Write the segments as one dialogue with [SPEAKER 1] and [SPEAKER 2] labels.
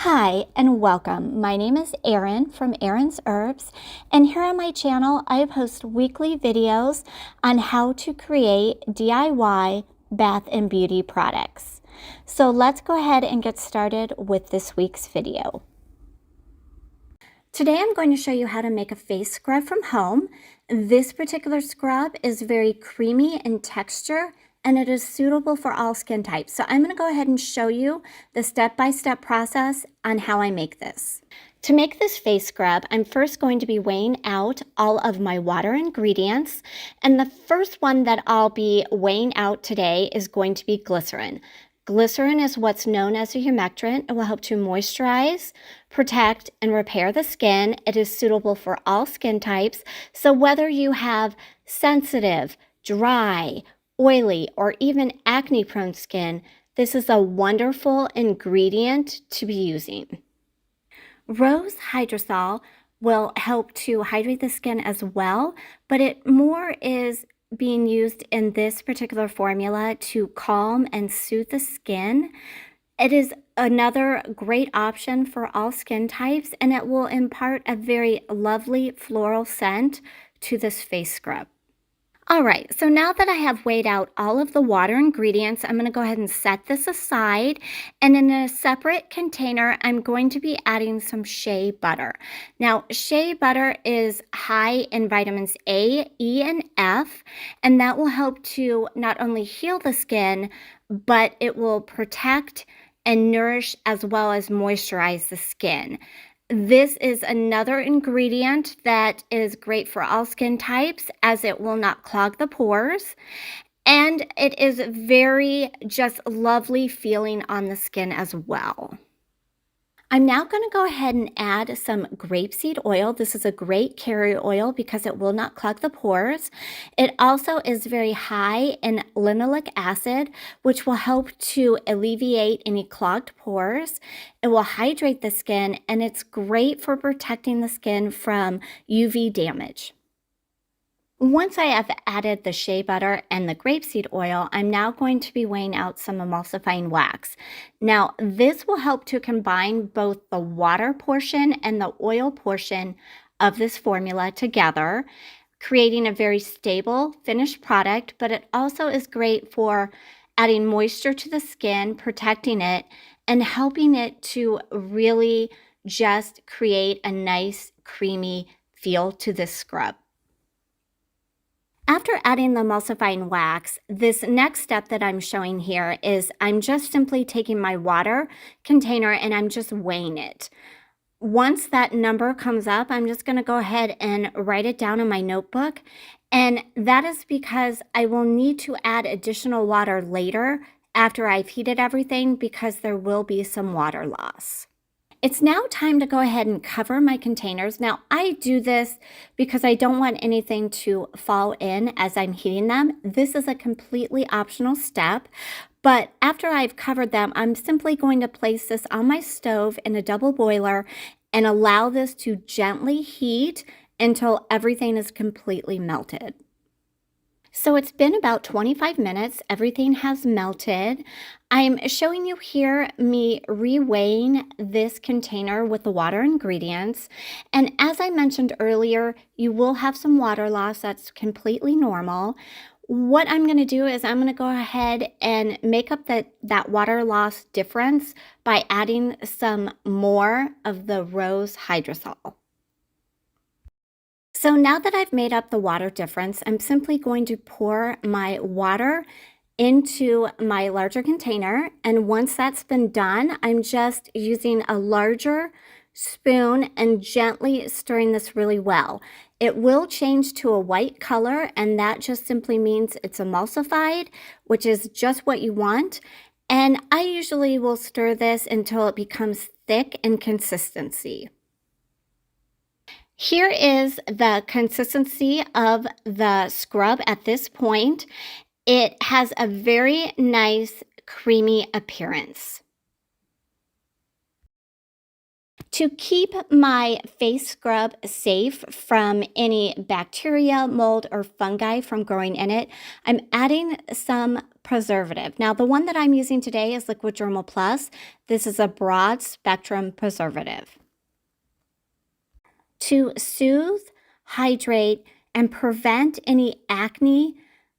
[SPEAKER 1] Hi and welcome. My name is Erin from Erin's Herbs, and here on my channel I post weekly videos on how to create DIY bath and beauty products. So let's go ahead and get started with this week's video. Today I'm going to show you how to make a face scrub from home. This particular scrub is very creamy in texture and it is suitable for all skin types. So I'm going to go ahead and show you the step-by-step process on how I make this. To make this face scrub, I'm first going to be weighing out all of my water ingredients. And the first one that I'll be weighing out today is going to be glycerin. Glycerin is what's known as a humectant. It will help to moisturize, protect, and repair the skin. It is suitable for all skin types. So whether you have sensitive, dry, oily, or even acne-prone skin, this is a wonderful ingredient to be using. Rose hydrosol will help to hydrate the skin as well, but it more is being used in this particular formula to calm and soothe the skin. It is another great option for all skin types, and it will impart a very lovely floral scent to this face scrub. All right, so now that I have weighed out all of the water ingredients, I'm going to go ahead and set this aside. And in a separate container, I'm going to be adding some shea butter. Now, shea butter is high in vitamins A, E, and F, and that will help to not only heal the skin, but it will protect and nourish as well as moisturize the skin. This is another ingredient that is great for all skin types as it will not clog the pores. And it is very just lovely feeling on the skin as well. I'm now going to go ahead and add some grapeseed oil. This is a great carrier oil because it will not clog the pores. It also is very high in linoleic acid, which will help to alleviate any clogged pores. It will hydrate the skin, and it's great for protecting the skin from UV damage. Once I have added the shea butter and the grapeseed oil, I'm now going to be weighing out some emulsifying wax. Now, this will help to combine both the water portion and the oil portion of this formula together, creating a very stable finished product, but it also is great for adding moisture to the skin, protecting it, and helping it to really just create a nice creamy feel to this scrub. After adding the emulsifying wax, this next step that I'm showing here is I'm just simply taking my water container and I'm just weighing it. Once that number comes up, I'm just going to go ahead and write it down in my notebook. And that is because I will need to add additional water later after I've heated everything because there will be some water loss. It's now time to go ahead and cover my containers. Now, I do this because I don't want anything to fall in as I'm heating them. This is a completely optional step, but after I've covered them, I'm simply going to place this on my stove in a double boiler and allow this to gently heat until everything is completely melted. So it's been about 25 minutes. Everything has melted. I'm showing you here me reweighing this container with the water ingredients. And as I mentioned earlier, you will have some water loss. That's completely normal. What I'm going to do is I'm going to go ahead and make up that water loss difference by adding some more of the rose hydrosol. So now that I've made up the water difference, I'm simply going to pour my water into my larger container. And once that's been done, I'm just using a larger spoon and gently stirring this really well. It will change to a white color, and that just simply means it's emulsified, which is just what you want. And I usually will stir this until it becomes thick in consistency. Here is the consistency of the scrub at this point. It has a very nice creamy appearance. To keep my face scrub safe from any bacteria, mold, or fungi from growing in it, I'm adding some preservative. Now, the one that I'm using today is Liquid Dermal Plus. This is a broad spectrum preservative. To soothe, hydrate, and prevent any acne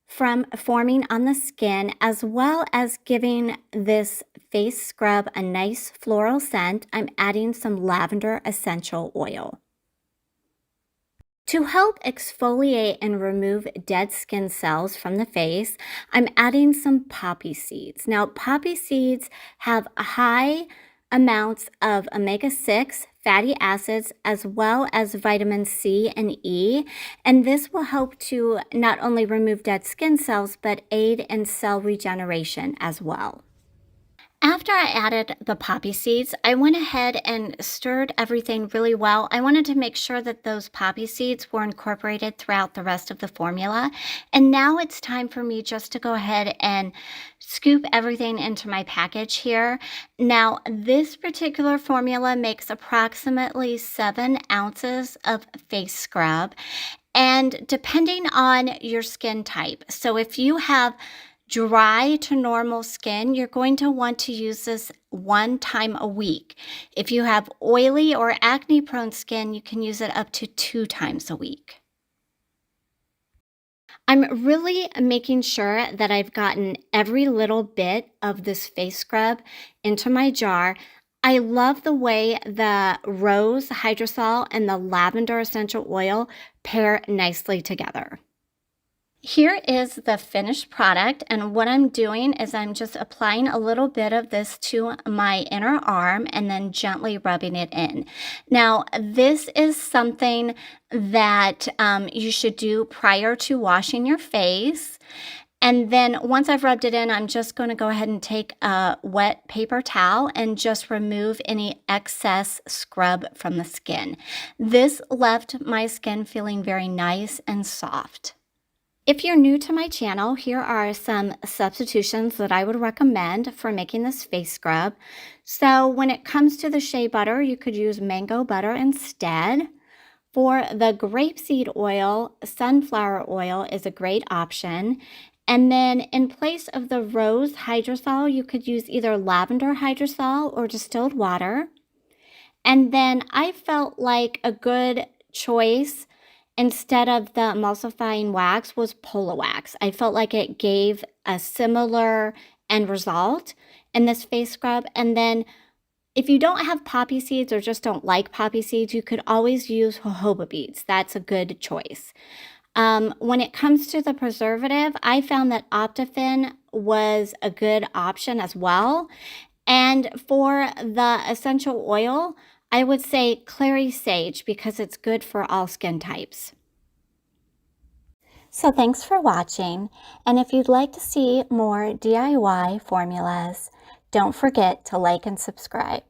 [SPEAKER 1] from forming on the skin, as well as giving this face scrub a nice floral scent, I'm adding some lavender essential oil. To help exfoliate and remove dead skin cells from the face, I'm adding some poppy seeds. Now, poppy seeds have high amounts of omega-6 fatty acids as well as vitamin C and E, and this will help to not only remove dead skin cells but aid in cell regeneration as well. After I added the poppy seeds, I went ahead and stirred everything really well. I wanted to make sure that those poppy seeds were incorporated throughout the rest of the formula. And now it's time for me just to go ahead and scoop everything into my package here. Now, this particular formula makes approximately 7 ounces of face scrub. And depending on your skin type, so if you have dry to normal skin, you're going to want to use this 1 time a week. If you have oily or acne prone skin, you can use it up to 2 times a week. I'm really making sure that I've gotten every little bit of this face scrub into my jar. I love the way the rose hydrosol and the lavender essential oil pair nicely together. Here is the finished product, and what I'm doing is I'm just applying a little bit of this to my inner arm and then gently rubbing it in. Now, this is something that you should do prior to washing your face. And then once I've rubbed it in, I'm just going to go ahead and take a wet paper towel and just remove any excess scrub from the skin. This left my skin feeling very nice and soft. If you're new to my channel, here are some substitutions that I would recommend for making this face scrub. So when it comes to the shea butter, you could use mango butter instead. For the grapeseed oil, sunflower oil is a great option. And then in place of the rose hydrosol, you could use either lavender hydrosol or distilled water. And then I felt like a good choice instead of the emulsifying wax was Polo Wax. I felt like it gave a similar end result in this face scrub. And then if you don't have poppy seeds or just don't like poppy seeds, you could always use jojoba beads. That's a good choice. When it comes to the preservative, I found that Optifin was a good option as well. And for the essential oil, I would say clary sage because it's good for all skin types. So thanks for watching, and if you'd like to see more DIY formulas, don't forget to like and subscribe.